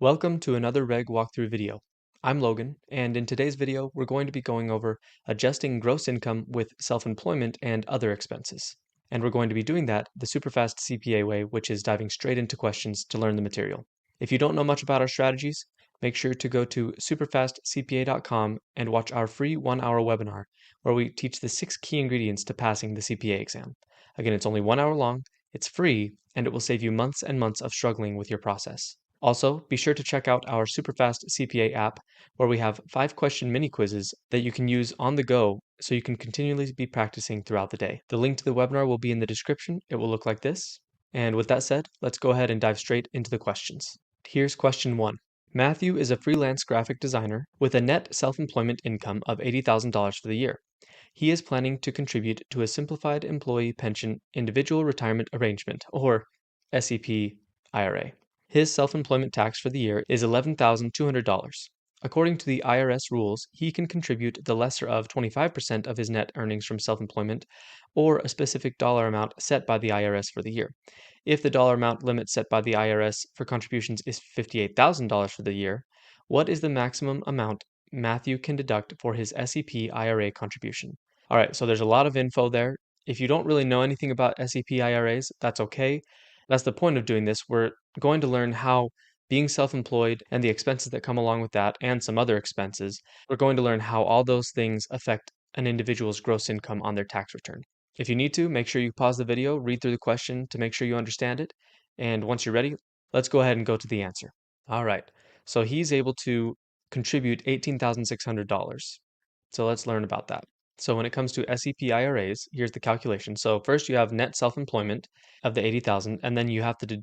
Welcome to another REG walkthrough video. I'm Logan, and in today's video, we're going to be going over adjusting gross income with self-employment and other expenses. And we're going to be doing that the SuperfastCPA CPA way, which is diving straight into questions to learn the material. If you don't know much about our strategies, make sure to go to SuperfastCPA.com and watch our free 1-hour webinar where we teach the 6 key ingredients to passing the CPA exam. Again, it's only 1 hour long, it's free, and it will save you months and months of struggling with your process. Also, be sure to check out our SuperfastCPA CPA app, where we have 5-question mini quizzes that you can use on the go so you can continually be practicing throughout the day. The link to the webinar will be in the description. It will look like this. And with that said, let's go ahead and dive straight into the questions. Here's question 1. Matthew is a freelance graphic designer with a net self-employment income of $80,000 for the year. He is planning to contribute to a simplified employee pension individual retirement arrangement, or SEP IRA. His self-employment tax for the year is $11,200. According to the IRS rules, he can contribute the lesser of 25% of his net earnings from self-employment or a specific dollar amount set by the IRS for the year. If the dollar amount limit set by the IRS for contributions is $58,000 for the year, what is the maximum amount Matthew can deduct for his SEP IRA contribution? All right, so there's a lot of info there. If you don't really know anything about SEP IRAs, that's okay. That's the point of doing this. We're going to learn how being self-employed and the expenses that come along with that and some other expenses, we're going to learn how all those things affect an individual's gross income on their tax return. If you need to, make sure you pause the video, read through the question to make sure you understand it. And once you're ready, let's go ahead and go to the answer. All right, so he's able to contribute $18,600. So let's learn about that. So when it comes to SEP IRAs, here's the calculation. So first you have net self-employment of the 80,000, and then you have to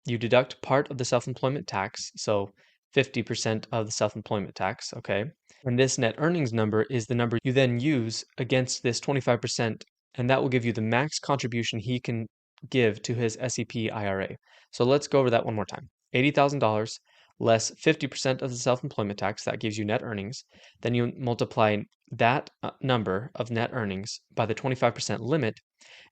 you deduct part of the self-employment tax, so 50% of the self-employment tax, okay? And this net earnings number is the number you then use against this 25%, and that will give you the max contribution he can give to his SEP IRA. So let's go over that one more time. $80,000 less 50% of the self-employment tax, that gives you net earnings. Then you multiply that number of net earnings by the 25% limit,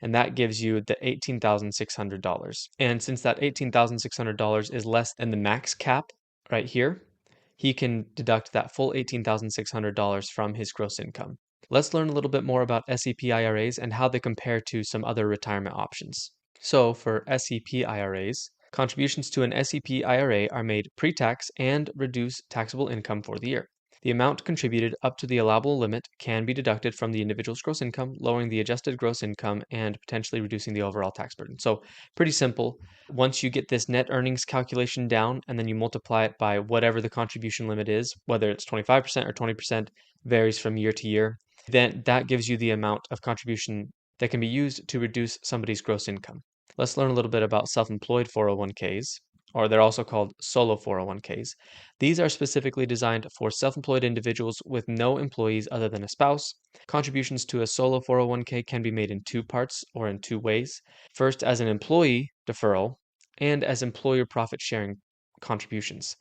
and that gives you the $18,600. And since that $18,600 is less than the max cap right here, he can deduct that full $18,600 from his gross income. Let's learn a little bit more about SEP IRAs and how they compare to some other retirement options. So for SEP IRAs, contributions to an SEP IRA are made pre-tax and reduce taxable income for the year. The amount contributed up to the allowable limit can be deducted from the individual's gross income, lowering the adjusted gross income and potentially reducing the overall tax burden. So pretty simple. Once you get this net earnings calculation down and then you multiply it by whatever the contribution limit is, whether it's 25% or 20%, varies from year to year, then that gives you the amount of contribution that can be used to reduce somebody's gross income. Let's learn a little bit about self-employed 401ks, or they're also called solo 401ks. These are specifically designed for self-employed individuals with no employees other than a spouse. Contributions to a solo 401k can be made in 2 parts or in 2 ways. First, as an employee deferral and as employer profit sharing contributions.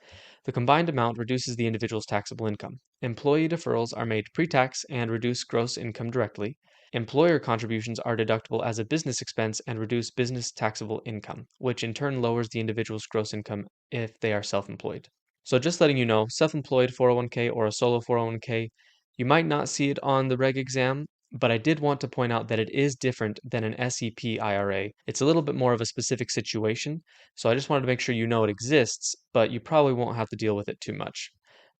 The combined amount reduces the individual's taxable income. Employee deferrals are made pre-tax and reduce gross income directly. Employer contributions are deductible as a business expense and reduce business taxable income, which in turn lowers the individual's gross income if they are self-employed. So just letting you know, self-employed 401k or a solo 401k, you might not see it on the reg exam, but I did want to point out that it is different than an SEP IRA. It's a little bit more of a specific situation, so I just wanted to make sure you know it exists, but you probably won't have to deal with it too much.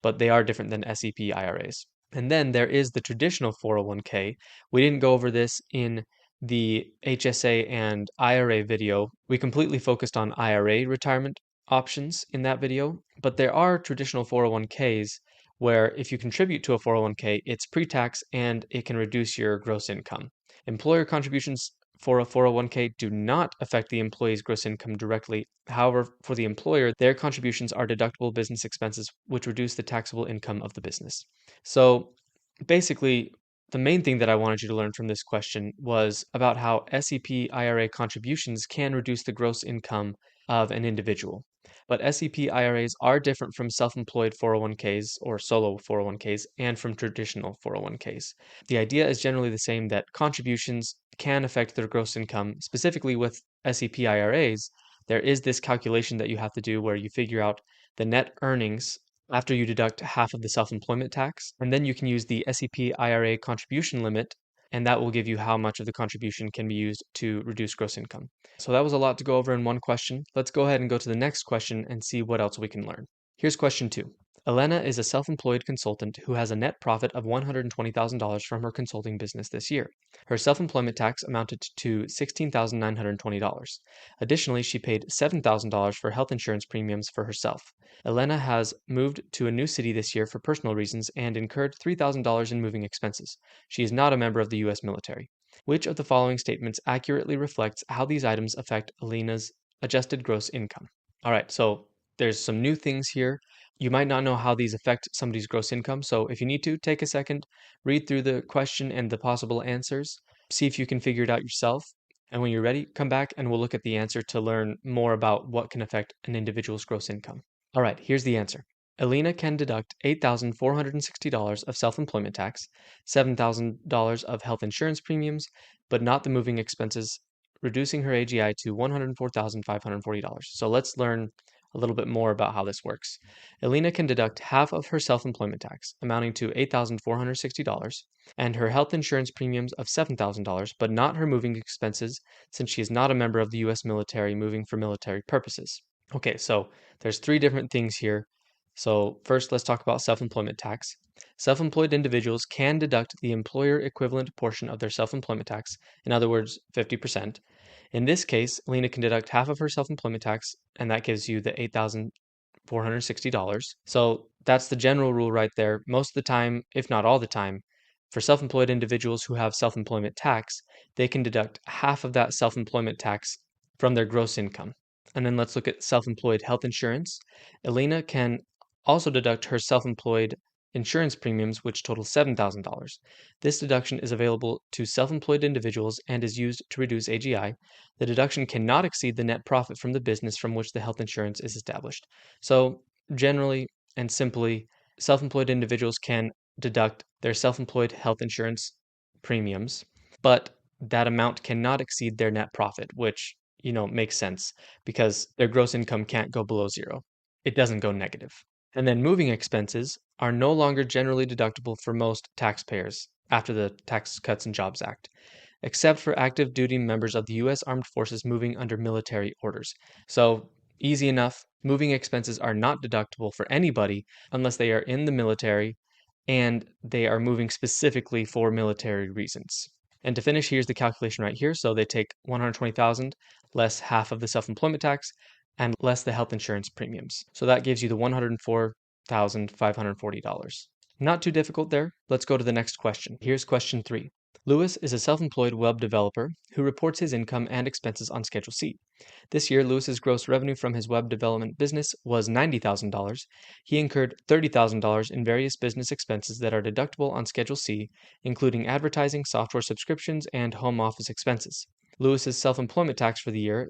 But they are different than SEP IRAs. And then there is the traditional 401k. We didn't go over this in the HSA and IRA video. We completely focused on IRA retirement options in that video, but there are traditional 401ks where if you contribute to a 401k, it's pre-tax and it can reduce your gross income. Employer contributions for a 401k do not affect the employee's gross income directly. However, for the employer, their contributions are deductible business expenses, which reduce the taxable income of the business. So basically, the main thing that I wanted you to learn from this question was about how SEP IRA contributions can reduce the gross income of an individual. But SEP IRAs are different from self-employed 401ks or solo 401ks and from traditional 401ks. The idea is generally the same, that contributions can affect their gross income. Specifically with SEP IRAs, there is this calculation that you have to do where you figure out the net earnings after you deduct half of the self-employment tax, and then you can use the SEP IRA contribution limit, and that will give you how much of the contribution can be used to reduce gross income. So that was a lot to go over in one question. Let's go ahead and go to the next question and see what else we can learn. Here's question 2. Elena is a self-employed consultant who has a net profit of $120,000 from her consulting business this year. Her self-employment tax amounted to $16,920. Additionally, she paid $7,000 for health insurance premiums for herself. Elena has moved to a new city this year for personal reasons and incurred $3,000 in moving expenses. She is not a member of the U.S. military. Which of the following statements accurately reflects how these items affect Elena's adjusted gross income? All right, so there's some new things here. You might not know how these affect somebody's gross income, so if you need to, take a second, read through the question and the possible answers, see if you can figure it out yourself, and when you're ready, come back and we'll look at the answer to learn more about what can affect an individual's gross income. All right, here's the answer. Elena can deduct $8,460 of self-employment tax, $7,000 of health insurance premiums, but not the moving expenses, reducing her AGI to $104,540. So let's learn a little bit more about how this works. Elena can deduct half of her self-employment tax, amounting to $8,460, and her health insurance premiums of $7,000, but not her moving expenses, since she is not a member of the U.S. military moving for military purposes. Okay, so there's 3 different things here. So first, let's talk about self-employment tax. Self-employed individuals can deduct the employer equivalent portion of their self-employment tax, in other words, 50%. In this case, Lena can deduct half of her self-employment tax, and that gives you the $8,460. So that's the general rule right there. Most of the time, if not all the time, for self-employed individuals who have self-employment tax, they can deduct half of that self-employment tax from their gross income. And then let's look at self-employed health insurance. Elena can also deduct her self-employed insurance premiums, which total $7,000. This deduction is available to self-employed individuals and is used to reduce AGI. The deduction cannot exceed the net profit from the business from which the health insurance is established. So generally and simply, self-employed individuals can deduct their self-employed health insurance premiums, but that amount cannot exceed their net profit, which, makes sense because their gross income can't go below 0. It doesn't go negative. And then moving expenses are no longer generally deductible for most taxpayers after the Tax Cuts and Jobs Act, except for active duty members of the U.S. Armed Forces moving under military orders. So, easy enough, moving expenses are not deductible for anybody unless they are in the military and they are moving specifically for military reasons. And to finish, here's the calculation right here. So they take $120,000 less half of the self-employment tax and less the health insurance premiums. So that gives you the $104,540. Not too difficult there. Let's go to the next question. Here's question 3. Lewis is a self-employed web developer who reports his income and expenses on Schedule C. This year, Lewis's gross revenue from his web development business was $90,000. He incurred $30,000 in various business expenses that are deductible on Schedule C, including advertising, software subscriptions, and home office expenses. Lewis's self-employment tax for the year,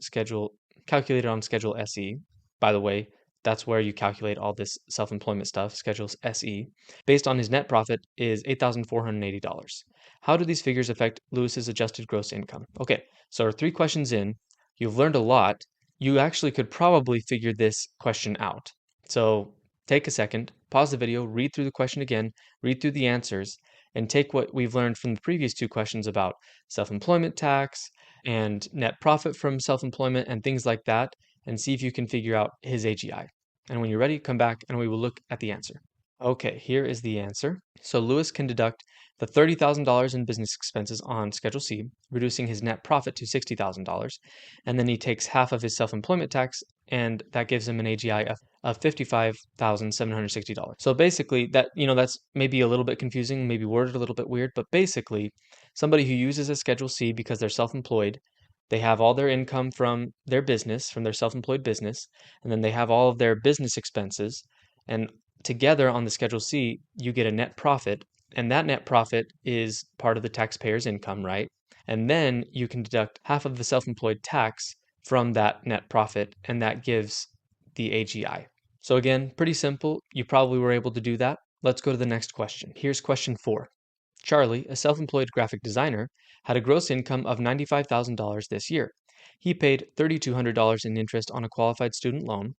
calculated on Schedule SE, by the way, that's where you calculate all this self-employment stuff, Schedule SE, based on his net profit is $8,480. How do these figures affect Lewis's adjusted gross income? Okay, so 3 questions in, you've learned a lot. You actually could probably figure this question out. So take a second, pause the video, read through the question again, read through the answers, and take what we've learned from the previous 2 questions about self-employment tax and net profit from self-employment and things like that, and see if you can figure out his AGI. And when you're ready, come back and we will look at the answer. Okay, here is the answer. So Lewis can deduct the $30,000 in business expenses on Schedule C, reducing his net profit to $60,000, and then he takes half of his self-employment tax, and that gives him an AGI of $55,760. So basically, that's maybe a little bit confusing, maybe worded a little bit weird, but basically, somebody who uses a Schedule C because they're self-employed, they have all their income from their business, from their self-employed business, and then they have all of their business expenses, and together on the Schedule C, you get a net profit, and that net profit is part of the taxpayer's income, right? And then you can deduct half of the self-employed tax from that net profit, and that gives the AGI. So again, pretty simple. You probably were able to do that. Let's go to the next question. Here's question 4. Charlie, a self-employed graphic designer, had a gross income of $95,000 this year. He paid $3,200 in interest on a qualified student loan.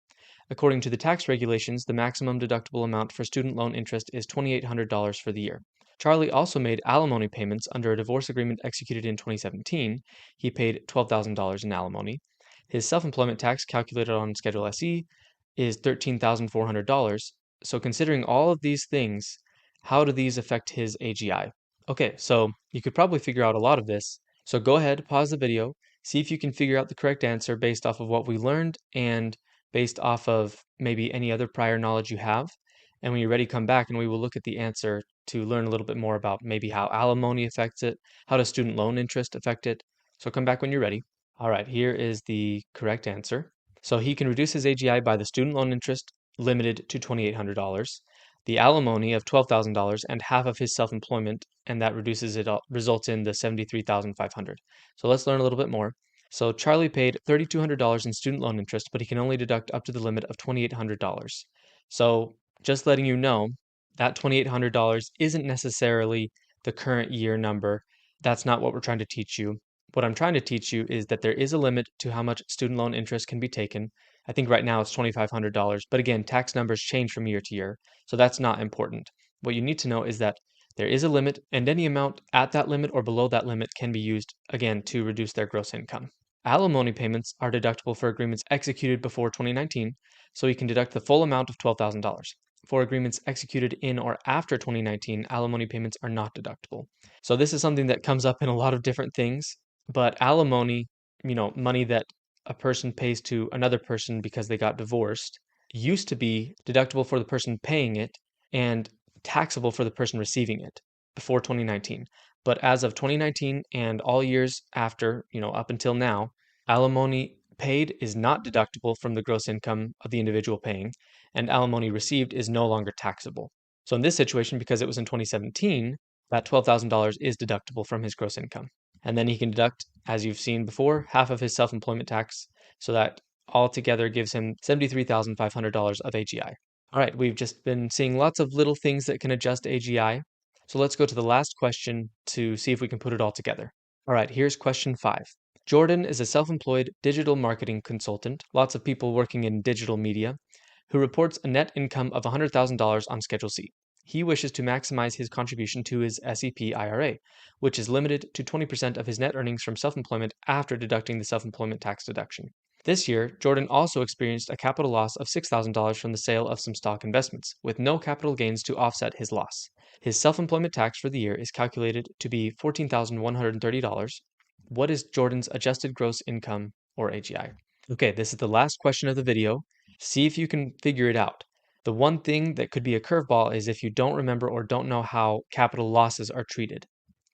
According to the tax regulations, the maximum deductible amount for student loan interest is $2,800 for the year. Charlie also made alimony payments under a divorce agreement executed in 2017. He paid $12,000 in alimony. His self-employment tax calculated on Schedule SE is $13,400. So considering all of these things, how do these affect his AGI? Okay, so you could probably figure out a lot of this. So go ahead, pause the video, see if you can figure out the correct answer based off of what we learned and based off of maybe any other prior knowledge you have. And when you're ready, come back and we will look at the answer to learn a little bit more about maybe how alimony affects it, how does student loan interest affect it. So come back when you're ready. All right, here is the correct answer. So he can reduce his AGI by the student loan interest limited to $2,800, the alimony of $12,000, and half of his self-employment, and that results in the $73,500. So let's learn a little bit more. So Charlie paid $3,200 in student loan interest, but he can only deduct up to the limit of $2,800. So just letting you know, that $2,800 isn't necessarily the current year number. That's not what we're trying to teach you. What I'm trying to teach you is that there is a limit to how much student loan interest can be taken. I think right now it's $2,500, but again, tax numbers change from year to year, so that's not important. What you need to know is that there is a limit, and any amount at that limit or below that limit can be used, again, to reduce their gross income. Alimony payments are deductible for agreements executed before 2019, so you can deduct the full amount of $12,000. For agreements executed in or after 2019, alimony payments are not deductible. So this is something that comes up in a lot of different things, but alimony, money that a person pays to another person because they got divorced, used to be deductible for the person paying it and taxable for the person receiving it before 2019. But as of 2019 and all years after, up until now, alimony paid is not deductible from the gross income of the individual paying, and alimony received is no longer taxable. So in this situation, because it was in 2017, that $12,000 is deductible from his gross income. And then he can deduct, as you've seen before, half of his self-employment tax, so that altogether gives him $73,500 of AGI. All right, we've just been seeing lots of little things that can adjust AGI. So let's go to the last question to see if we can put it all together. All right, here's question 5. Jordan is a self-employed digital marketing consultant, lots of people working in digital media, who reports a net income of $100,000 on Schedule C. He wishes to maximize his contribution to his SEP IRA, which is limited to 20% of his net earnings from self-employment after deducting the self-employment tax deduction. This year, Jordan also experienced a capital loss of $6,000 from the sale of some stock investments, with no capital gains to offset his loss. His self-employment tax for the year is calculated to be $14,130. What is Jordan's adjusted gross income, or AGI? Okay, this is the last question of the video. See if you can figure it out. The one thing that could be a curveball is if you don't remember or don't know how capital losses are treated.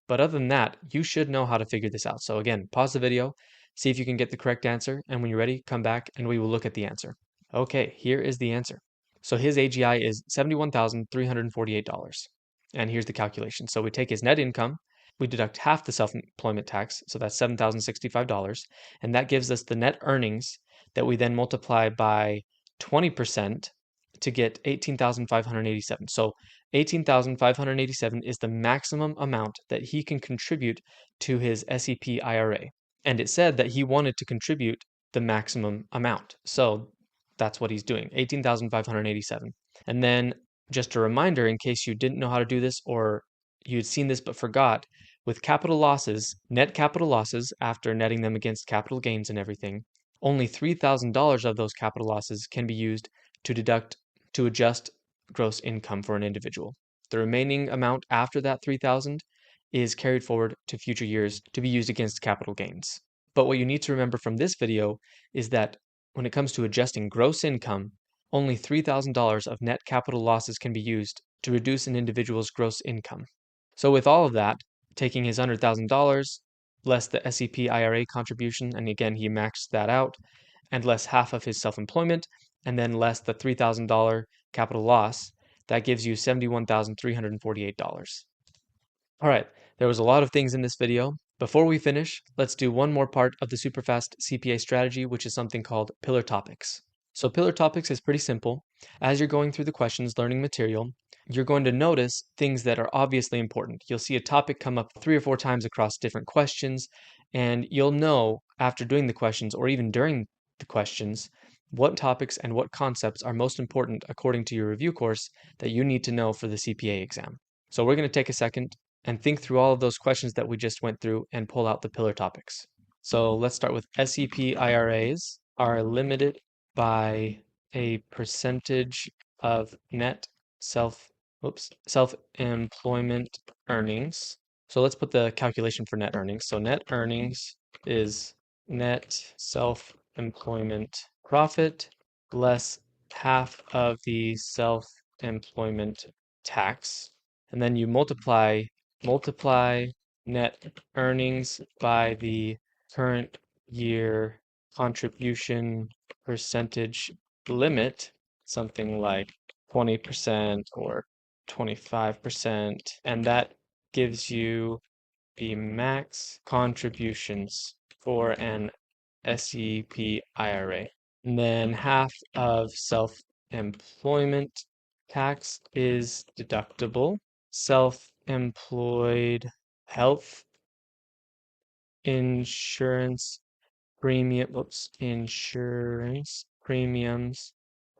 But other than that, you should know how to figure this out. So again, pause the video, see if you can get the correct answer, and when you're ready, come back and we will look at the answer. Okay, here is the answer. So his AGI is $71,348. And here's the calculation. So we take his net income, we deduct half the self-employment tax, so that's $7,065, and that gives us the net earnings that we then multiply by 20% to get 18,587. So 18,587 is the maximum amount that he can contribute to his SEP IRA. And it said that he wanted to contribute the maximum amount. So that's what he's doing, 18,587. And then just a reminder, in case you didn't know how to do this or you'd seen this but forgot, with capital losses, net capital losses, after netting them against capital gains and everything, only $3,000 of those capital losses can be used to adjust gross income for an individual. The remaining amount after that $3,000 is carried forward to future years to be used against capital gains. But what you need to remember from this video is that when it comes to adjusting gross income, only $3,000 of net capital losses can be used to reduce an individual's gross income. So with all of that, taking his $100,000 less the SEP IRA contribution, and again he maxed that out, and less half of his self-employment, and then less the $3,000 capital loss, that gives you $71,348. All right, there was a lot of things in this video. Before we finish, let's do one more part of the SuperFast CPA strategy, which is something called pillar topics. So pillar topics is pretty simple. As you're going through the questions, learning material, you're going to notice things that are obviously important. You'll see a topic come up 3 or 4 times across different questions, and you'll know after doing the questions or even during the questions what topics and what concepts are most important according to your review course that you need to know for the CPA exam. So we're going to take a second and think through all of those questions that we just went through and pull out the pillar topics. So let's start with SEP IRAs are limited by a percentage of net self-employment earnings. So let's put the calculation for net earnings. So net earnings is net self-employment profit less half of the self-employment tax. And then you multiply net earnings by the current year contribution percentage limit, something like 20% or 25%, and that gives you the max contributions for an SEP IRA. And then half of self-employment tax is deductible. Self-employed health insurance insurance premiums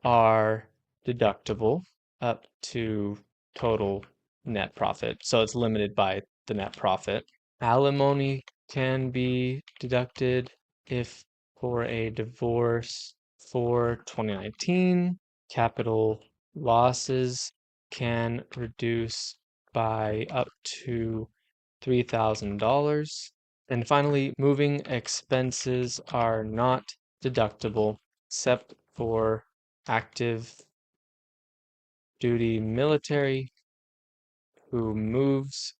are deductible up to total net profit. So it's limited by the net profit. Alimony can be deducted if for a divorce. For 2019, capital losses can reduce by up to $3,000. And finally, moving expenses are not deductible except for active duty military who moves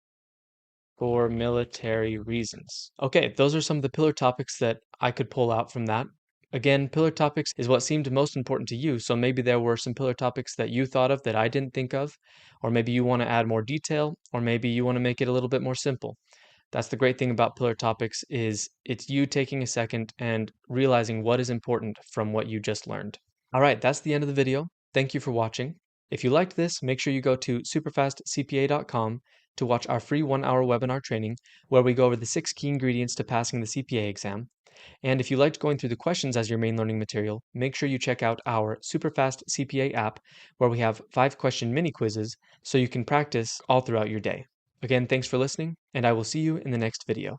for military reasons. Okay, those are some of the pillar topics that I could pull out from that. Again, pillar topics is what seemed most important to you, so maybe there were some pillar topics that you thought of that I didn't think of, or maybe you want to add more detail, or maybe you want to make it a little bit more simple. That's the great thing about pillar topics is it's you taking a second and realizing what is important from what you just learned. All right, that's the end of the video. Thank you for watching. If you liked this, make sure you go to SuperfastCPA.com to watch our free 1-hour webinar training where we go over the 6 key ingredients to passing the CPA exam. And if you liked going through the questions as your main learning material, make sure you check out our Superfast CPA app where we have 5-question mini quizzes so you can practice all throughout your day. Again, thanks for listening, and I will see you in the next video.